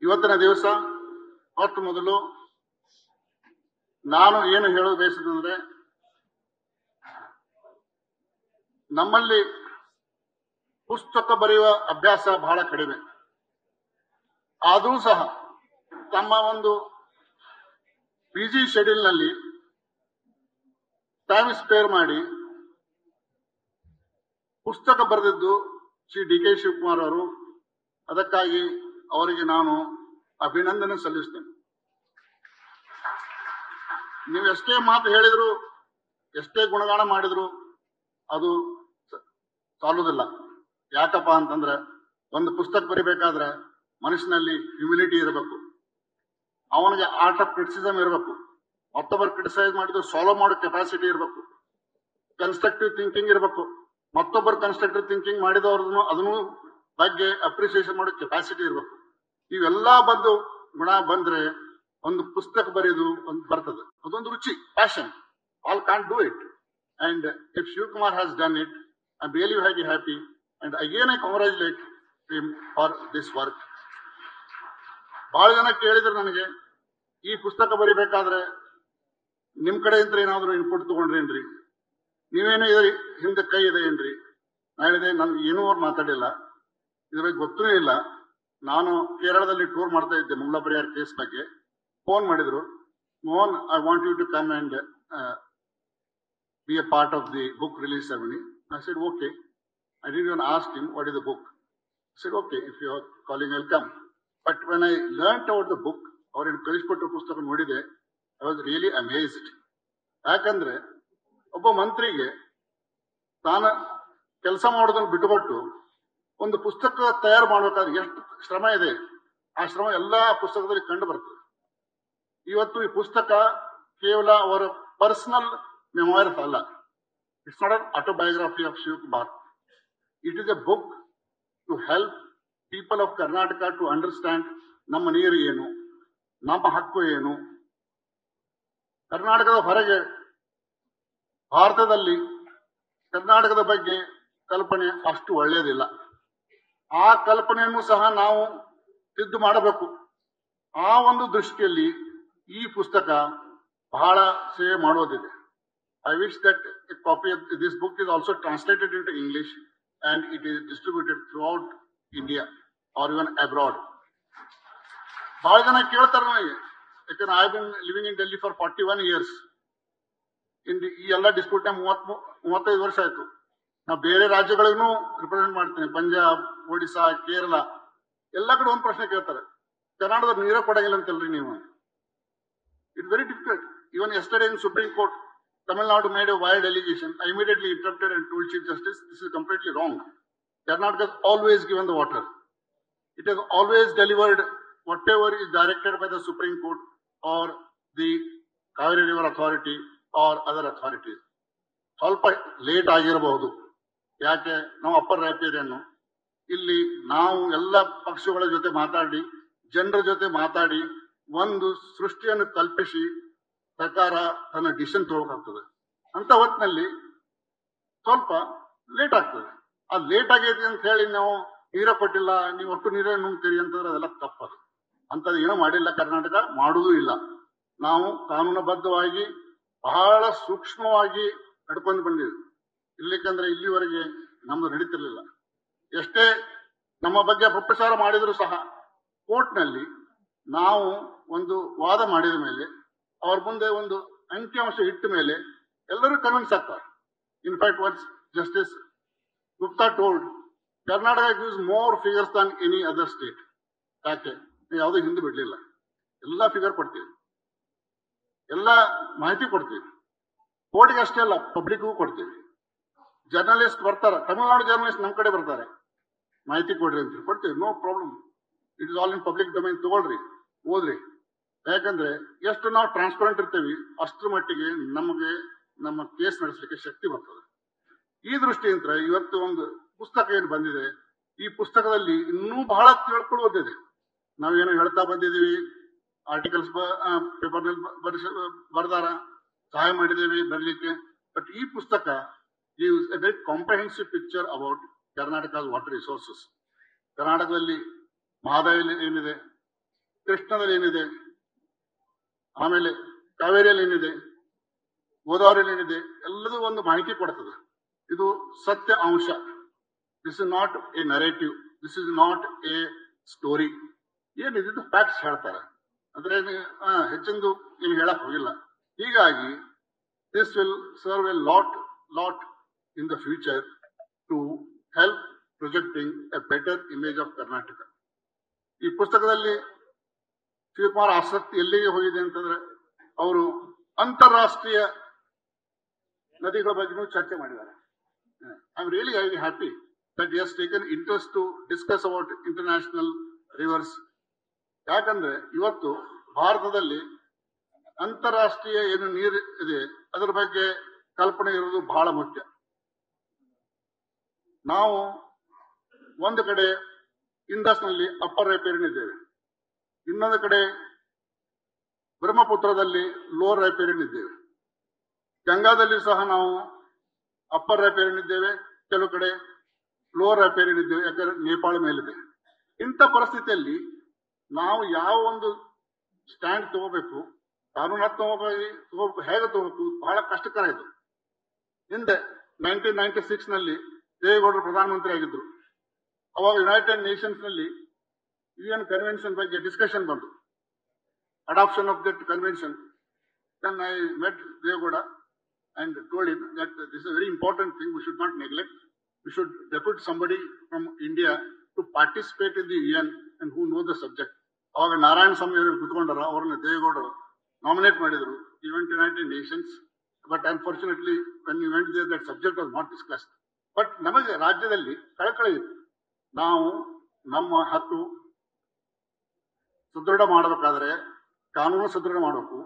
ಇವತ್ತಿನ ದಿವಸ ಮೊಟ್ಟ ಮೊದಲು ನಾನು ಏನು ಹೇಳಲು ಬಯಸುತ್ತಂದ್ರೆ, ನಮ್ಮಲ್ಲಿ ಪುಸ್ತಕ ಬರೆಯುವ ಅಭ್ಯಾಸ ಬಹಳ ಕಡಿಮೆ. ಆದರೂ ಸಹ ತಮ್ಮ ಒಂದು ಬಿಜಿ ಶೆಡ್ಯೂಲ್ ನಲ್ಲಿ ಟೈಮ್ ಸ್ಪೇರ್ ಮಾಡಿ ಪುಸ್ತಕ ಬರೆದಿದ್ದು ಶ್ರೀ ಡಿ.ಕೆ. ಶಿವಕುಮಾರ್ ಅವರು. ಅದಕ್ಕಾಗಿ ಅವರಿಗೆ ನಾನು ಅಭಿನಂದನೆ ಸಲ್ಲಿಸ್ತೇನೆ. ನೀವು ಎಷ್ಟೇ ಮಾತು ಹೇಳಿದ್ರು, ಎಷ್ಟೇ ಗುಣಗಾನ ಮಾಡಿದ್ರು ಅದು ಸಾಲುವುದಿಲ್ಲ. ಯಾಕಪ್ಪ ಅಂತಂದ್ರೆ, ಒಂದು ಪುಸ್ತಕ ಬರಿಬೇಕಾದ್ರೆ ಮನುಷ್ಯನಲ್ಲಿ ಹ್ಯೂಮಿಲಿಟಿ ಇರಬೇಕು, ಅವನಿಗೆ ಆರ್ಟ್ ಆಫ್ ಕ್ರಿಟಿಸಿಸಮ್ ಇರಬೇಕು, ಮತ್ತೊಬ್ಬರು ಕ್ರಿಟಿಸೈಸ್ ಮಾಡಿದ್ರು ಸಾಲ್ವ್ ಮಾಡೋ ಕೆಪಾಸಿಟಿ ಇರಬೇಕು, ಕನ್ಸ್ಟ್ರಕ್ಟಿವ್ ಥಿಂಕಿಂಗ್ ಇರಬೇಕು, ಮತ್ತೊಬ್ಬರು ಕನ್ಸ್ಟ್ರಕ್ಟಿವ್ ಥಿಂಕಿಂಗ್ ಮಾಡಿದವ್ರನ್ನು ಅದನ್ನು ಬಗ್ಗೆ ಅಪ್ರಿಸಿಯೇಷನ್ ಮಾಡೋ ಕೆಪಾಸಿಟಿ ಇರಬೇಕು. ಇವೆಲ್ಲಾ ಗುಣ ಬಂದ್ರೆ ಒಂದು ಪುಸ್ತಕ ಬರೆಯೋದು ಒಂದು ಬರ್ತದೆ. ಅದೊಂದು ರುಚಿ, passion. All can't do it. And if Shivakumar has done it, I am really very happy. And again I congratulate him for this work. ಬಹಳ ಜನ ಕೇಳಿದ್ರು ನನಗೆ, ಈ ಪುಸ್ತಕ ಬರಿಬೇಕಾದ್ರೆ ನಿಮ್ ಕಡೆಯಿಂದ ಏನಾದ್ರು ಇನ್ಪುಟ್ ತಗೊಂಡ್ರೇನ್ರಿ, ನೀವೇನು ಇದ್ರಿ ಹಿಂದೆ ಕೈ ಇದೆ ಏನ್ರಿ? ನಾ ಹೇಳಿದೆ, ನನ್ಗೆ ಏನೂ ಅವ್ರು ಮಾತಾಡಿಲ್ಲ, ಇದ್ರ ಗೊತ್ತೂ ಇಲ್ಲ. ನಾನು ಕೇರಳದಲ್ಲಿ ಟೂರ್ ಮಾಡ್ತಾ ಇದ್ದೆ ಮಂಗಳಪರಿಹಾರ ಕೇಸ್ ಬಗ್ಗೆ. ಫೋನ್ ಮಾಡಿದ್ರು, Mohan, I want you to come and be a part of the book release ceremony. I said, okay. I didn't even ask him, what is the book? I said, okay, if you are calling, I'll come. But when I learnt about the book, ಅವ್ರನ್ನು ಕಳಿಸ್ಕೊಟ್ಟು ಪುಸ್ತಕ ನೋಡಿದೆ, I was really amazed. ಯಾಕಂದ್ರೆ ಒಬ್ಬ ಮಂತ್ರಿಗೆ ತಾನು ಕೆಲಸ ಮಾಡೋದನ್ನು ಬಿಟ್ಟುಕೊಟ್ಟು ಒಂದು ಪುಸ್ತಕ ತಯಾರು ಮಾಡಬೇಕಾದ್ರೆ ಎಷ್ಟು ಶ್ರಮ ಇದೆ, ಆ ಶ್ರಮ ಎಲ್ಲಾ ಪುಸ್ತಕದಲ್ಲಿ ಕಂಡು ಬರ್ತದೆ. ಇವತ್ತು ಈ ಪುಸ್ತಕ ಕೇವಲ ಅವರ ಪರ್ಸನಲ್ memoirs ಅಲ್ಲ. It's not an autobiography of Shivakumar. It is a book to help people of Karnataka to understand ನಮ್ಮ ನೀರು ಏನು, ನಮ್ಮ ಹಕ್ಕು ಏನು. ಕರ್ನಾಟಕದ ಹೊರಗೆ ಭಾರತದಲ್ಲಿ ಕರ್ನಾಟಕದ ಬಗ್ಗೆ ಕಲ್ಪನೆ ಅಷ್ಟು ಒಳ್ಳೆಯದಿಲ್ಲ. ಆ ಕಲ್ಪನೆಯನ್ನು ಸಹ ನಾವು ತಿದ್ದು ಮಾಡಬೇಕು. ಆ ಒಂದು ದೃಷ್ಟಿಯಲ್ಲಿ ಈ ಪುಸ್ತಕ ಬಹಳ ಸೇವೆ ಮಾಡೋದಿದೆ. I wish that a copy of this book is also translated into English and it is distributed throughout India or even abroad. ಬಹಳ ಜನ ಕೇಳ್ತಾರೆ ನನಗೆ, ಯಾಕಂದ್ರೆ I been living in Delhi for 41 years. ಈ ಎಲ್ಲ ಡಿಸ್ಪ್ಯೂಟ್ 35 ವರ್ಷ ಆಯ್ತು. ನಾ ಬೇರೆ ರಾಜ್ಯಗಳಿಗೂ ರಿಪ್ರೆಸೆಂಟ್ ಮಾಡ್ತೇನೆ, ಪಂಜಾಬ್, ಒಡಿಶಾ, ಕೇರಳ, ಎಲ್ಲ ಕಡೆ ಒಂದು ಪ್ರಶ್ನೆ ಕೇಳ್ತಾರೆ, ಕರ್ನಾಟಕದ ನೀರೇ ಕೊಡಂಗಿಲ್ಲ ಅಂತಲ್ರಿ ನೀವು? It's very difficult. Even yesterday in supreme court, Tamil Nadu made a wild allegation. I immediately interrupted and told Chief Justice, this is completely wrong. Karnataka has always given the water. It has always delivered whatever is directed by the Supreme Court or the Kaveri River Authority or other authorities. ಸ್ವಲ್ಪ late ಆಗಿರಬಹುದು. ಯಾಕೆ? ನಾವು upper ರ್ಯಾಪಿಯರನ್ನು ಇಲ್ಲಿ ನಾವು ಎಲ್ಲ ಪಕ್ಷಗಳ ಜೊತೆ ಮಾತಾಡಿ, ಜನರ ಜೊತೆ ಮಾತಾಡಿ ಒಂದು ಸೃಷ್ಟಿಯನ್ನು ಕಲ್ಪಿಸಿ ಸರ್ಕಾರ ತನ್ನ ಡಿಸಿಷನ್ ತಗೋಬೇಕಾಗ್ತದೆ. ಅಂತ ಹೊತ್ತಿನಲ್ಲಿ ಸ್ವಲ್ಪ ಲೇಟ್ ಆಗ್ತದೆ. ಆ ಲೇಟ್ ಆಗೈತಿ ಅಂತ ಹೇಳಿ ನಾವು ನೀರ ಕೊಟ್ಟಿಲ್ಲ, ನೀವು ಒಟ್ಟು ನೀರೇ ನುಂಗ್ತೀರಿ ಅಂತಂದ್ರೆ ಅದೆಲ್ಲ ತಪ್ಪದು. ಅಂತದ್ದು ಏನೂ ಮಾಡಿಲ್ಲ, ಕರ್ನಾಟಕ ಮಾಡುವುದೂ ಇಲ್ಲ. ನಾವು ಕಾನೂನುಬದ್ಧವಾಗಿ ಬಹಳ ಸೂಕ್ಷ್ಮವಾಗಿ ನಡ್ಕೊಂಡು ಬಂದಿವಿ. ಇಲ್ಲಿಕಂದ್ರೆ ಇಲ್ಲಿವರೆಗೆ ನಮ್ದು ನಡೀತಿರ್ಲಿಲ್ಲ. ಎಷ್ಟೇ ನಮ್ಮ ಬಗ್ಗೆ ಅಪಪ್ರಚಾರ ಮಾಡಿದ್ರು ಸಹ ಕೋರ್ಟ್ನಲ್ಲಿ ನಾವು ಒಂದು ವಾದ ಮಾಡಿದ ಮೇಲೆ, ಅವ್ರ ಮುಂದೆ ಒಂದು ಅಂಕಿಅಂಶ ಇಟ್ಟ ಮೇಲೆ ಎಲ್ಲರೂ ಕನ್ವಿನ್ಸ್ ಆಗ್ತಾರೆ. In fact what's justice Gupta told, Karnataka gives more figures than any other state. ಯಾಕೆ? ಯಾವುದೂ ಹಿಂದೆ ಬಿಡ್ಲಿಲ್ಲ, ಎಲ್ಲಾ ಫಿಗರ್ ಕೊಡ್ತೀವಿ, ಎಲ್ಲಾ ಮಾಹಿತಿ ಕೊಡ್ತೀವಿ. ಕೋರ್ಟ್ಗೆ ಅಷ್ಟೇ ಅಲ್ಲ, ಪಬ್ಲಿಕ್ಗೂ ಕೊಡ್ತೀವಿ. ಜರ್ನಲಿಸ್ಟ್ ಬರ್ತಾರೆ, ತಮಿಳುನಾಡು ಜರ್ನಲಿಸ್ಟ್ ನಮ್ಮ ಕಡೆ ಬರ್ತಾರೆ, ಮಾಹಿತಿ ಕೊಡ್ರಿ ಅಂತ ಕೊಡ್ತೀವಿ, no problem. It is all in public domain, ತಗೊಳ್ರಿ, ಓದ್ರಿ. ಯಾಕಂದ್ರೆ ಎಷ್ಟು ನಾವು ಟ್ರಾನ್ಸ್ಪರೆಂಟ್ ಇರ್ತೀವಿ ಅಷ್ಟರ ಮಟ್ಟಿಗೆ ನಮಗೆ ನಮ್ಮ ಕೇಸ್ ನಡೆಸಲಿಕ್ಕೆ ಶಕ್ತಿ ಬರ್ತದೆ. ಈ ದೃಷ್ಟಿಯಿಂದ ಇವತ್ತು ಒಂದು ಪುಸ್ತಕ ಏನು ಬಂದಿದೆ, ಈ ಪುಸ್ತಕದಲ್ಲಿ ಇನ್ನೂ ಬಹಳ ತಿಳ್ಕೊಳ್ಳೋದಿದೆ. ನಾವೇನು ಹೇಳ್ತಾ ಬಂದಿದ್ದೀವಿ, ಆರ್ಟಿಕಲ್ಸ್ ಪೇಪರ್ನಲ್ಲಿ ಬರ್ದಾರ, ಸಹಾಯ ಮಾಡಿದ್ದೇವೆ ಬರಲಿಕ್ಕೆ. ಬಟ್ ಈ ಪುಸ್ತಕ gives a very comprehensive picture about Karnataka's water resources. ಕರ್ನಾಟಕದಲ್ಲಿ ಮಹದಾಯಿ ಏನಿದೆ, ಕೃಷ್ಣದಲ್ಲಿ ಏನಿದೆ, ಆಮೇಲೆ ಕಾವೇರಿಯಲ್ಲಿ ಏನಿದೆ, ಗೋದಾವರಿಯಲ್ಲಿ ಏನಿದೆ, ಎಲ್ಲದೂ ಒಂದು ಮಾಹಿತಿ ಕೊಡ್ತದೆ. ಇದು ಸತ್ಯ ಅಂಶ. This is not a narrative, this is not a story. ಏನಿದು ಫ್ಯಾಕ್ಟ್ಸ್ ಹೇಳ್ತಾರೆ, ಅಂದ್ರೆ ಹೆಚ್ಚಿಂದು ಏನು ಹೇಳಕ್ ಹೋಗಿಲ್ಲ. ಹೀಗಾಗಿ this will serve a lot in the future to help projecting a better image of Karnataka. ಈ ಪುಸ್ತಕದಲ್ಲಿ ಶಿವಕುಮಾರ್ ಆಸಕ್ತಿ ಎಲ್ಲಿಗೆ ಹೋಗಿದೆ ಅಂತಂದ್ರೆ, ಅವರು ಅಂತಾರಾಷ್ಟ್ರೀಯ ನದಿಗಳ ಬಗ್ಗೆನೂ ಚರ್ಚೆ ಮಾಡಿದ್ದಾರೆ. I am really very happy that he has taken interest to discuss about international rivers. ಯಾಕಂದ್ರೆ ಇವತ್ತು ಭಾರತದಲ್ಲಿ ಅಂತಾರಾಷ್ಟ್ರೀಯ ಏನು ನೀರು ಇದೆ ಅದರ ಬಗ್ಗೆ ಕಲ್ಪನೆ ಇರುವುದು ಬಹಳ ಮುಖ್ಯ. ನಾವು ಒಂದು ಕಡೆ ಇಂಡಸ್ನಲ್ಲಿ ಅಪ್ಪರ್ ರೈಪೇರಿಯನ್ ಇದ್ದೇವೆ, ಇನ್ನೊಂದು ಕಡೆ ಬ್ರಹ್ಮಪುತ್ರದಲ್ಲಿ ಲೋವರ್ ರೈಪೇರಿಯನ್ ಇದ್ದೇವೆ, ಗಂಗಾದಲ್ಲಿ ಸಹ ನಾವು ಅಪ್ಪರ್ ರೈಪೇರಿಯನ್ ಇದ್ದೇವೆ, ಕೆಲವು ಕಡೆ ಲೋವರ್ ರೈಪೇರಿಯನ್ ಇದ್ದೇವೆ, ಯಾಕಂದ್ರೆ ನೇಪಾಳ ಮೇಲಿದೆ. ಇಂಥ ಪರಿಸ್ಥಿತಿಯಲ್ಲಿ ನಾವು ಯಾವ ಒಂದು ಸ್ಟ್ಯಾಂಡ್ ತಗೋಬೇಕು, ಕಾನೂನಾತ್ಮಕ ತಗೋಬೇಕು, ಹೇಗೆ ತಗೋಬೇಕು, ಬಹಳ ಕಷ್ಟಕರ ಇದು. ಹಿಂದೆ 1996 ನಲ್ಲಿ ದೇವೇಗೌಡರು ಪ್ರಧಾನಮಂತ್ರಿ ಆಗಿದ್ರು. ಅವಾಗ ಯುನೈಟೆಡ್ ನೇಷನ್ಸ್ ನಲ್ಲಿ UN ಕನ್ವೆನ್ಷನ್ ಬಗ್ಗೆ ಡಿಸ್ಕಷನ್ ಬಂತು, adoption of that convention. Then I met Devegowda and told him that this is a very important thing, we should not neglect. We should depute somebody from India to participate in the UN and who know the subject. ಅವಾಗ ನಾರಾಯಣ ಸ್ವಾಮಿ ಅವರು ಕುತ್ಕೊಂಡಾರ, ಅವ್ರನ್ನ ದೇವೇಗೌಡರು nominate ಮಾಡಿದ್ರು. He went to United Nations, but unfortunately when we went there that subject was not discussed. But ನಮಗೆ ರಾಜ್ಯದಲ್ಲಿ ಕಳಕಳಿ ಇತ್ತು. ನಾವು ನಮ್ಮ ಹಕ್ಕು ಸುದೃಢ ಮಾಡಬೇಕಾದ್ರೆ ಕಾನೂನು ಸುದೃಢ ಮಾಡಬೇಕು.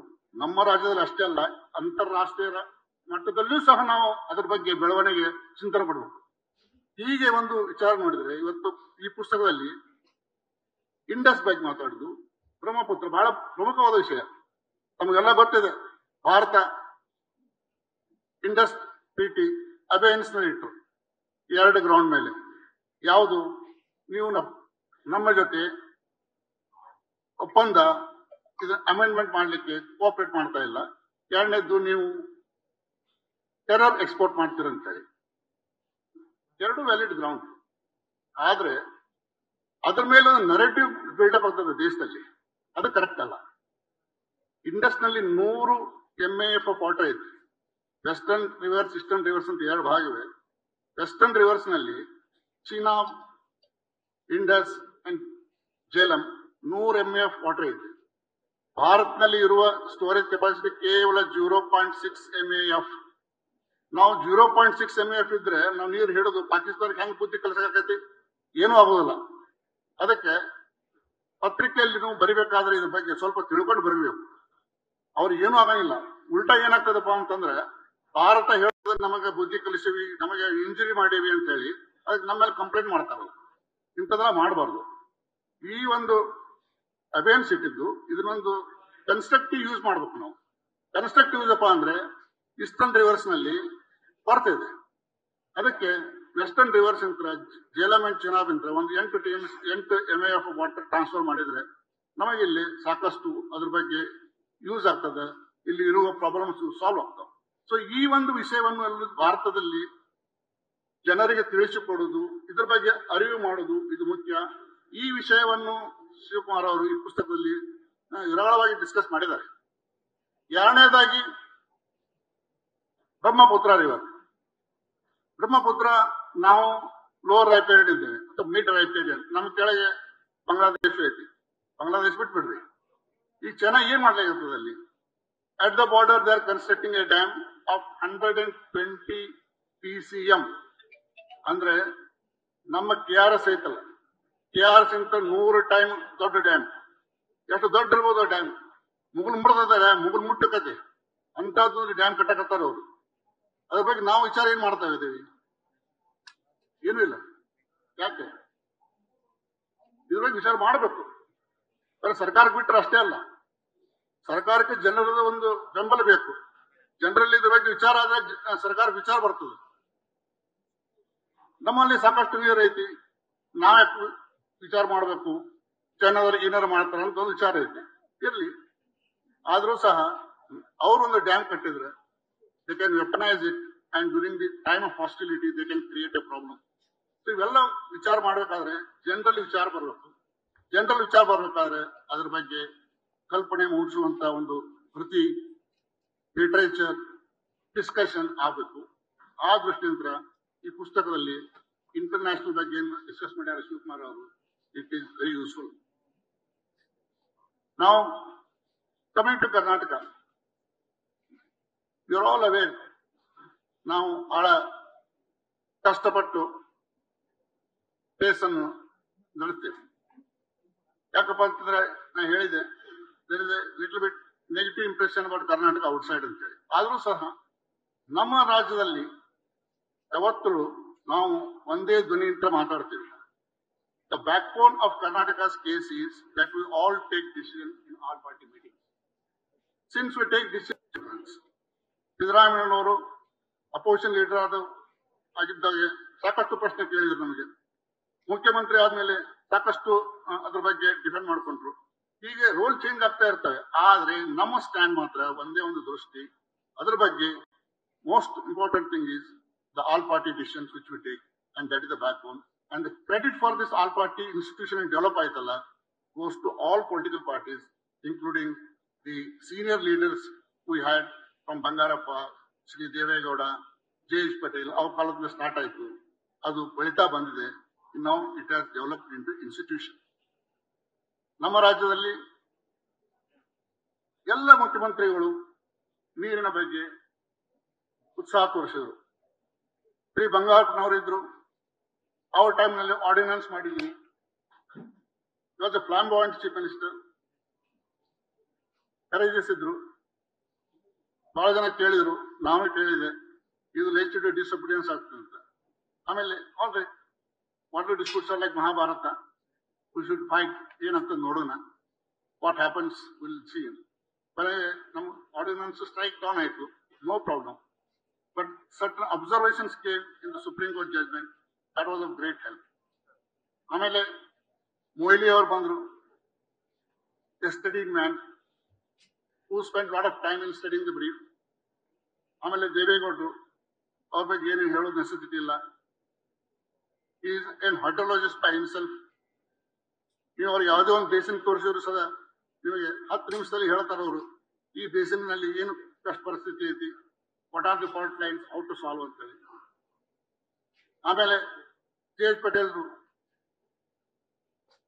ನಮ್ಮ ರಾಜ್ಯದಲ್ಲಿ ಅಷ್ಟೇ ಅಲ್ಲ, ಅಂತಾರಾಷ್ಟ್ರೀಯ ಮಟ್ಟದಲ್ಲಿಯೂ ಸಹ ನಾವು ಅದರ ಬಗ್ಗೆ ಬೆಳವಣಿಗೆ ಚಿಂತನೆ ಮಾಡಬೇಕು. ಹೀಗೆ ಒಂದು ವಿಚಾರ ನೋಡಿದ್ರೆ ಇವತ್ತು ಈ ಪುಸ್ತಕದಲ್ಲಿ ಇಂಡಸ್ ಬಗ್ಗೆ ಮಾತಾಡುದು, ಬ್ರಹ್ಮಪುತ್ರ ಬಹಳ ಪ್ರಮುಖವಾದ ವಿಷಯ. ತಮಗೆಲ್ಲ ಗೊತ್ತಿದೆ, ಭಾರತ ಇಂಡಸ್ ಟ್ರೀಟಿ ಅಬೇನ್ಸ್ ನಲ್ಲಿ ಇಟ್ಟರು 2 ಗ್ರೌಂಡ್ ಮೇಲೆ. ಯಾವುದು, ನೀವು ನಮ್ಮ ಜೊತೆ ಒಪ್ಪಂದ ಇದು ಅಮೆಂಡ್ಮೆಂಟ್ ಮಾಡ್ಲಿಕ್ಕೆ ಕೋಆಪರೇಟ್ ಮಾಡ್ತಾ ಇಲ್ಲ, ಎರಡನೇದ್ದು ನೀವು ಟೆರರ್ ಎಕ್ಸ್ಪೋರ್ಟ್ ಮಾಡ್ತೀರಂತೇಳಿ. 2 valid ground. ಆದ್ರೆ ಅದ್ರ ಮೇಲೆ ಒಂದು ನರೇಟಿವ್ ಬಿಲ್ಡಪ್ ಆಗ್ತದೆ ದೇಶದಲ್ಲಿ, ಅದು ಕರೆಕ್ಟ್ ಅಲ್ಲ. ಇಂಡಸ್ ನಲ್ಲಿ 100 MAF ಆಫ್ ವಾಟರ್ ಐತಿ. ವೆಸ್ಟರ್ನ್ ರಿವರ್ಸ್, ಈಸ್ಟರ್ನ್ ರಿವರ್ಸ್ ಅಂತ 2 ಭಾಗ ಇವೆ. ವೆಸ್ಟರ್ನ್ ರಿವರ್ಸ್ ನಲ್ಲಿ China, Indus and Jhelum 100 MAF water ಐತಿ. ಭಾರತದಲ್ಲಿ ಇರುವ ಸ್ಟೋರೇಜ್ ಕೆಪಾಸಿಟಿ ಕೇವಲ 0.6 MAF. ನಾವು 0.6 MAF ಇದ್ರೆ ನಾವು ನೀರು ಹಿಡಿದು ಪಾಕಿಸ್ತಾನಕ್ಕೆ ಹೆಂಗ್ ಬುದ್ಧಿ ಕಲಿಸಕೈತಿ? ಏನೂ ಆಗೋದಿಲ್ಲ. ಅದಕ್ಕೆ ಪತ್ರಿಕೆಯಲ್ಲಿ ನಾವು ಬರಿಬೇಕಾದ್ರೆ ಇದ್ರ ಬಗ್ಗೆ ಸ್ವಲ್ಪ ತಿಳ್ಕೊಂಡು ಬರಬೇಕು. ಅವ್ರು ಏನೂ ಆಗಂಗಿಲ್ಲ. ಉಲ್ಟಾ ಏನಾಗ್ತದಪ್ಪ ಅಂತಂದ್ರೆ, ಭಾರತ ಹೇಳಿದ್ರೆ ನಮಗೆ ಬುದ್ಧಿ ಕಲಿಸಿವಿ, ನಮಗೆ ಇಂಜುರಿ ಮಾಡೀವಿ ಅಂತ ಹೇಳಿ ಅದಕ್ಕೆ ನಮ್ಮ ಮೇಲೆ ಕಂಪ್ಲೇಂಟ್ ಮಾಡ್ತಾರ. ಇಂಥದೆಲ್ಲ ಮಾಡಬಾರ್ದು. ಈ ಒಂದು ಅಬೇನ್ಸ್ ಇಟ್ಟಿದ್ದು ಇದನ್ನೊಂದು ಕನ್ಸ್ಟ್ರಕ್ಟಿವ್ ಯೂಸ್ ಮಾಡ್ಬೇಕು ನಾವು. ಕನ್ಸ್ಟ್ರಕ್ಟಿವ್ ಯೂಸ್ ಅಪ್ಪ ಅಂದ್ರೆ ಈಸ್ಟರ್ನ್ ರಿವರ್ಸ್ ನಲ್ಲಿ ಕೊರತೆ ಇದೆ. ಅದಕ್ಕೆ ವೆಸ್ಟರ್ನ್ ರಿವರ್ಸ್ ಅಂತ ಜೇಲಂ ಅಂಡ್ ಚಿನಾಬ್ ಅಂತ ಒಂದು 8 MAF ವಾಟರ್ ಟ್ರಾನ್ಸ್ಫರ್ ಮಾಡಿದ್ರೆ ನಮಗೆ ಇಲ್ಲಿ ಸಾಕಷ್ಟು ಅದ್ರ ಬಗ್ಗೆ ಯೂಸ್ ಆಗ್ತದೆ, ಇಲ್ಲಿ ಇರುವ ಪ್ರಾಬ್ಲಮ್ಸ್ ಸಾಲ್ವ್ ಆಗ್ತವೆ. ಸೊ ಈ ಒಂದು ವಿಷಯವನ್ನು ಭಾರತದಲ್ಲಿ ಜನರಿಗೆ ತಿಳಿಸಿಕೊಡುವುದು, ಇದ್ರ ಬಗ್ಗೆ ಅರಿವು ಮಾಡುವುದು ಇದು ಮುಖ್ಯ. ಈ ವಿಷಯವನ್ನು ಶಿವಕುಮಾರ್ ಅವರು ಈ ಪುಸ್ತಕದಲ್ಲಿ ವಿರಳವಾಗಿ ಡಿಸ್ಕಸ್ ಮಾಡಿದ್ದಾರೆ. ಎರಡನೇದಾಗಿ ಬ್ರಹ್ಮಪುತ್ರ ರಿವರ್. ಬ್ರಹ್ಮಪುತ್ರ ನಾವು ಲೋವರ್ ರೈಪೇರಿಯನ್ ಇದ್ದೇವೆ, ಅಥವಾ ಮಿಡ್ ರೈಪೇರಿಯನ್. ನಮ್ಮ ಕೆಳಗೆ ಬಾಂಗ್ಲಾದೇಶ ಐತಿ. ಬಾಂಗ್ಲಾದೇಶ ಬಿಟ್ಬಿಡ್ರಿ. ಈ ಚೈನಾ ಏನ್ ಮಾಡ್ಲಿಕ್ಕೆ ಅಲ್ಲಿ? At the border they are constructing A dam of 120 PCM. ಅಂದ್ರೆ ನಮ್ಮ KRS ಐತಲ್ಲ, KRS ಅಂತ 100 ಟೈಮ್ ದೊಡ್ಡ ಡ್ಯಾಮ್. ಎಷ್ಟು ದೊಡ್ಡ ಇರ್ಬೋದು ಡ್ಯಾಮ್? ಮುಗುಲ್ ಮುಟ್ಟದ ಡ್ಯಾಮ್, ಮುಗುಲ್ ಮುಟ್ಟಕತಿ ಅಂತದ್ದು ಡ್ಯಾಮ್ ಕಟ್ಟಕತ್ತಾರ ಅವರು. ಅದ್ರ ಬಗ್ಗೆ ನಾವು ವಿಚಾರ ಏನ್ ಮಾಡ್ತಾ ಇದ್ದೀವಿ? ಏನೂ ಇಲ್ಲ. ಯಾಕೆ? ಇದ್ರ ಬಗ್ಗೆ ವಿಚಾರ ಮಾಡಬೇಕು. ಸರ್ಕಾರಕ್ಕೆ ಬಿಟ್ಟರೆ ಅಷ್ಟೇ ಅಲ್ಲ, ಸರ್ಕಾರಕ್ಕೆ ಜನರದ ಒಂದು ಬೆಂಬಲ ಬೇಕು. ಜನರಲ್ಲಿ ಇದ್ರ ಬಗ್ಗೆ ವಿಚಾರ ಆದ್ರೆ ಸರ್ಕಾರಕ್ಕೆ ವಿಚಾರ ಬರ್ತದೆ. ನಮ್ಮಲ್ಲಿ ಸಾಕಷ್ಟು ನೀರು ಐತಿ, ನಾವೇ ವಿಚಾರ ಮಾಡಬೇಕು. ಚೆನ್ನವರು ಏನಾರು ಮಾಡ್ತಾರ ಅಂತ ಒಂದು ವಿಚಾರ ಐತಿ, ಇರ್ಲಿ. ಆದ್ರೂ ಸಹ ಅವರೊಂದು ಡ್ಯಾಮ್ ಕಟ್ಟಿದ್ರೆ they can weaponise it and during the time of hostility they can create a problem. So ಇವೆಲ್ಲ ವಿಚಾರ ಮಾಡ್ಬೇಕಾದ್ರೆ ಜನರಲ್ ವಿಚಾರ ಬರಬೇಕು. ಜನರಲ್ ವಿಚಾರ ಬರ್ಬೇಕಾದ್ರೆ ಅದ್ರ ಬಗ್ಗೆ ಕಲ್ಪನೆ ಮೂಡಿಸುವಂತ ಒಂದು ಕೃತಿ, ಲಿಟರೇಚರ್, ಡಿಸ್ಕಷನ್ ಆಗಬೇಕು. ಆ ದೃಷ್ಟಿಯಿಂದ ಈ ಪುಸ್ತಕದಲ್ಲಿ ಇಂಟರ್ನ್ಯಾಷನಲ್ ಬಗ್ಗೆ ಏನು ಡಿಸ್ಕಸ್ ಮಾಡ್ಯಾರ ಶಿವಕುಮಾರ್ ಅವರು, ಇಟ್ ಈಸ್ ವೆರಿ ಯೂಸ್ಫುಲ್. ನಾವು coming to Karnataka, you are all aware, ನಾವು ಬಹಳ ಕಷ್ಟಪಟ್ಟು ಕೇಸನ್ನು ನಡೆಸ್ತೇವೆ. ಯಾಕಪ್ಪ ಅಂತಂದ್ರೆ ನಾ ಹೇಳಿದೆ, there is a little bit negative impression about Karnataka outside ಅಂತೇಳಿ. ಆದ್ರೂ ಸಹ ನಮ್ಮ ರಾಜ್ಯದಲ್ಲಿ ಯಾವತ್ತೂ ನಾವು ಒಂದೇ ಧ್ವನಿಯಿಂದ ಮಾತಾಡ್ತೀವಿ. The back bone of Karnataka's case is that we all take decision in all party meeting. Since we take decisions, ಸಿದ್ದರಾಮಯ್ಯನವರು ಅಪೋಸಿಷನ್ ಲೀಡರ್ ಆಗಿದ್ದಾಗ ಸಾಕಷ್ಟು ಪ್ರಶ್ನೆ ಕೇಳಿದ್ರು ನಮಗೆ. ಮುಖ್ಯಮಂತ್ರಿ ಆದ್ಮೇಲೆ ಸಾಕಷ್ಟು ಅದ್ರ ಬಗ್ಗೆ ಡಿಫೆಂಡ್ ಮಾಡ್ಕೊಂಡ್ರು. ಹೀಗೆ ರೋಲ್ ಚೇಂಜ್ ಆಗ್ತಾ ಇರ್ತವೆ. ಆದ್ರೆ ನಮ್ಮ ಸ್ಟ್ಯಾಂಡ್ ಮಾತ್ರ ಒಂದೇ ಒಂದು ದೃಷ್ಟಿ. ಅದ್ರ ಬಗ್ಗೆ most important thing is the all party decisions which we take, and that is the back bone. And the credit for this all party institution develop ಆಯ್ತಲ್ಲ, goes to all political parties, including the senior leaders we had from Bangarappa, Shri Devegowda, J.H. Patel. ಅವ್ರ ಕಾಲದಲ್ಲಿ start ಆಯ್ತು, ಅದು ಬೆಳೀತಾ ಬಂದಿದೆ. Now it has developed into institution. ನಮ್ಮ ರಾಜ್ಯದಲ್ಲಿ ಎಲ್ಲ ಮುಖ್ಯಮಂತ್ರಿಗಳು ನೀರಿನ ಬಗ್ಗೆ ಉತ್ಸಾಹ ತೋರಿಸಿದರು. ಶ್ರೀ ಬಂಗಾರಪ್ಪನವರಿದ್ರು, ಅವ್ರ ಟೈಮ್ನಲ್ಲಿ ಆರ್ಡಿನೆನ್ಸ್ ಮಾಡಿದ್ವಿ. ಇವತ್ತು ಫ್ಲಾಂಬಾಯಿಂಟ್ ಚೀಫ್ ಮಿನಿಸ್ಟರ್ ಕರೇಜಸ್ ಇದ್ರು. ಬಹಳ ಜನ ಕೇಳಿದ್ರು, ನಾನು ಕೇಳಿದೆ, ಇದು ಲೆಜಿಸ್ಲೇಟಿವ್ ಡಿಸೊಬಿಡಿಯನ್ಸ್ ಆಗ್ತದೆ ಅಂತ. ಆಮೇಲೆ all right, water disputes are like Mahabharata, we should fight ಏನಂತ ನೋಡೋಣ, ವಾಟ್ ಹ್ಯಾಪನ್ಸ್ ವಿಲ್ ಸಿ. ಬರೀ ನಮ್ಮ ಆರ್ಡಿನೆನ್ಸ್ ಸ್ಟ್ರೈಕ್ ಡೌನ್ ಆಯಿತು, no problem. But certain observations came in the supreme court judgement, that was of great help. ಆಮೇಲೆ ಮೊಯ್ಲಿ ಅವರು ಬಂದರು, a studying man who spend lot of time in studying the brief. ಆಮೇಲೆ ದೇವೇಗೌಡರು, ಅವ್ರ ಬಗ್ಗೆ ಏನು ಹೇಳೋದು ನೆಸೆಸಿಟಿ ಇಲ್ಲ. Is an hydrologist by himself. ನೀವು ಅವ್ರಿಗೆ ಯಾವುದೇ ಒಂದು ಬೇಸಿನ್ ತೋರಿಸಿದ್ರು ಸದಾ ನಿಮಗೆ 10 ನಿಮಿಷದಲ್ಲಿ ಹೇಳ್ತಾರ ಅವರು, ಈ ಬೇಸಿನ್ ನಲ್ಲಿ ಏನು ಕಷ್ಟ ಪರಿಸ್ಥಿತಿ ಐತಿ, what are the fault lines, how to solve ಅಂತ ಹೇಳಿ. ಆಮೇಲೆ J.H. Patel,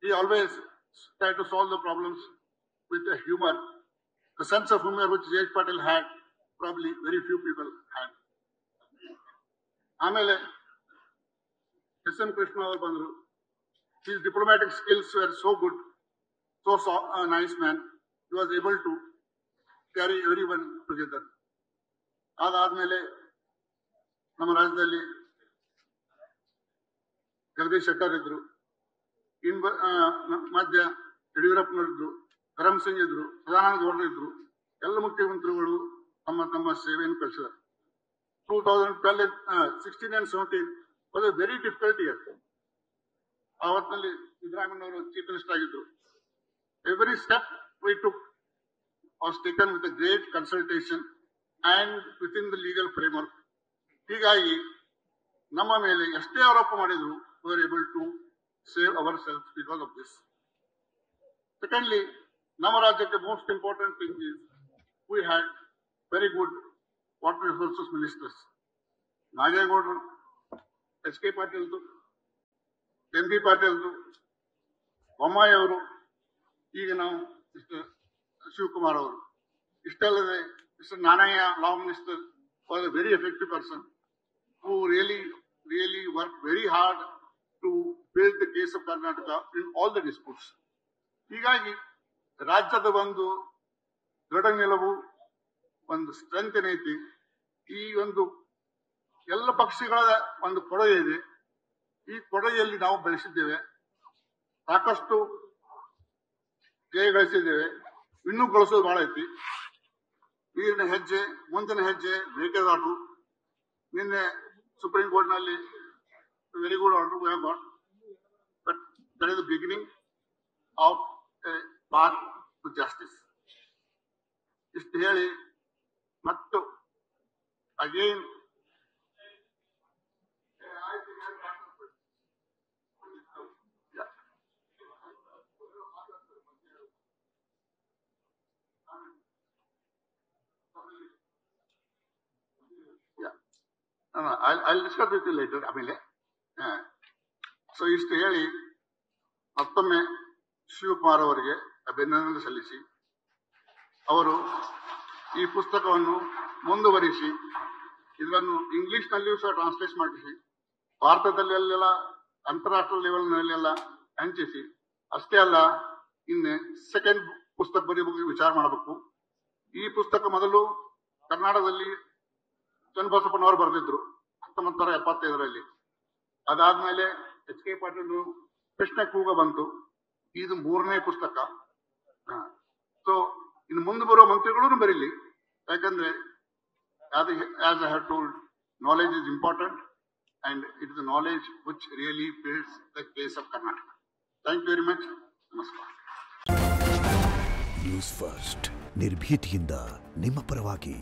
he always tried to solve the problems with a humor, the sense of humor which J.H. Patel had, probably very few people had. ಆಮೇಲೆ S.M. Krishna ಅವರು ಬಂದರು. His diplomatic skills were so good, so nice man. He was able to carry everyone together. ಅದಾದ್ಮೇಲೆ ನಮ್ಮ ರಾಜ್ಯದಲ್ಲಿ ಜಗದೀಶ್ ಶೆಟ್ಟರ್ ಇದ್ರು, ಮಧ್ಯ ಯಡಿಯೂರಪ್ಪನವರಿದ್ರು, ಕರಮ್ ಸಿಂಗ್ ಇದ್ರು, ಸದಾನಂದ ಗೌಡರು ಇದ್ರು. ಎಲ್ಲ ಮುಖ್ಯಮಂತ್ರಿಗಳು ತಮ್ಮ ತಮ್ಮ ಸೇವೆಯನ್ನು ಕಳಿಸಿದ್ದಾರೆ. 2012, 16 and 17 was a very difficult year. ಆವತ್ತಿನಲ್ಲಿ ಸಿದ್ದರಾಮಯ್ಯನವರು ಚೀಫ್ ಮಿನಿಸ್ಟರ್ ಆಗಿದ್ರು. Every step we took was taken with a great consultation and within the legal framework. ಹೀಗಾಗಿ ನಮ್ಮ ಮೇಲೆ ಎಷ್ಟೇ ಆರೋಪ ಮಾಡಿದ್ರು, we were able to save ourselves because of this. Secondly, ನಮ್ಮ ರಾಜ್ಯಕ್ಕೆ most important thing is we had very good water resources ministers. ನಾಗೇಗೌಡರು, H K ಪಾಟೀಲ್ದು, ಎಂ ಬಿ ಪಾಟೀಲ್ದು, ಬೊಮ್ಮಾಯಿ ಅವರು, ಈಗ ನಾವು ಮಿಸ್ಟರ್ ಶಿವಕುಮಾರ್ ಅವರು. ಇಷ್ಟಲ್ಲದೆ mister Nanaiah, law minister, was a very effective person who really worked very hard to build the case of Karnataka in all the disputes. ಹೀಗಾಗಿ ರಾಜ್ಯದ ಒಂದು ದೃಢ ನಿಲುವು, ಒಂದು ಸ್ಟ್ರೆಂತ್ ಏನೈತಿ, ಈ ಒಂದು ಎಲ್ಲ ಪಕ್ಷಗಳ ಒಂದು ಕೊಡುಗೆ ಇದೆ. ಈ ಕೊಡುಗೆಯಲ್ಲಿ ನಾವು ಬೆಳೆಸಿದ್ದೇವೆ, ಸಾಕಷ್ಟು ಜಯ ಗಳಿಸಿದ್ದೇವೆ, ಇನ್ನೂ ಗಳಿಸೋದು ಬಹಳ ಐತಿ. ಈಗಿನ ಹೆಜ್ಜೆ, ಮುಂದಿನ ಹೆಜ್ಜೆ ಮೇಕೆದಾಟು. ನಿನ್ನೆ ಸುಪ್ರೀಂ ಕೋರ್ಟ್ ನಲ್ಲಿ very good order we have got, but that is the beginning. Of a path to justice. ಇಷ್ಟು ಹೇಳಿ ಮತ್ತು again I'll discuss with you later. ಆಮೇಲೆ ಸೊ ಇಷ್ಟು ಹೇಳಿ ಮತ್ತೊಮ್ಮೆ ಶಿವಕುಮಾರ್ ಅವರಿಗೆ ಅಭಿನಂದನೆ ಸಲ್ಲಿಸಿ ಅವರು ಈ ಪುಸ್ತಕವನ್ನು ಮುಂದುವರಿಸಿ ಇದನ್ನು ಇಂಗ್ಲಿಷ್ನಲ್ಲಿಯೂ ಸಹ ಟ್ರಾನ್ಸ್ಲೇಟ್ ಮಾಡಿಸಿ ಭಾರತದಲ್ಲೆಲ್ಲ ಅಂತಾರಾಷ್ಟ್ರೀಯ ಲೆವೆಲ್ನಲ್ಲೆಲ್ಲ ಹಂಚಿಸಿ ಅಷ್ಟೇ ಅಲ್ಲ ಇನ್ನೆ ಸೆಕೆಂಡ್ ಪುಸ್ತಕ ಬರೆಯುವ ವಿಚಾರ ಮಾಡಬೇಕು. ಈ ಪುಸ್ತಕ ಮೊದಲು ಕರ್ನಾಟಕದಲ್ಲಿ ಚನ್ನಬಸಪ್ಪನವರು ಬರೆದಿದ್ರು 1975ರಲ್ಲಿ. ಅದಾದ್ಮೇಲೆ ಎಚ್ ಕೆ ಪಾಟೀಲ್ ಕೃಷ್ಣ ಕೂಗ ಬಂತು. ಇದು 3ನೇ ಪುಸ್ತಕ. ಸೊ ಇನ್ನು ಮುಂದೆ ಬರುವ ಮಂತ್ರಿಗಳು ಬರೀಲಿ, ಯಾಕಂದ್ರೆ as I have told, knowledge is important and it is knowledge which really builds the case of Karnataka. Thank you very much. ನಮಸ್ಕಾರ. ನ್ಯೂಸ್ ಫಸ್ಟ್, ನಿರ್ಭೀತಿಯಿಂದ ನಿಮ್ಮ ಪರವಾಗಿ.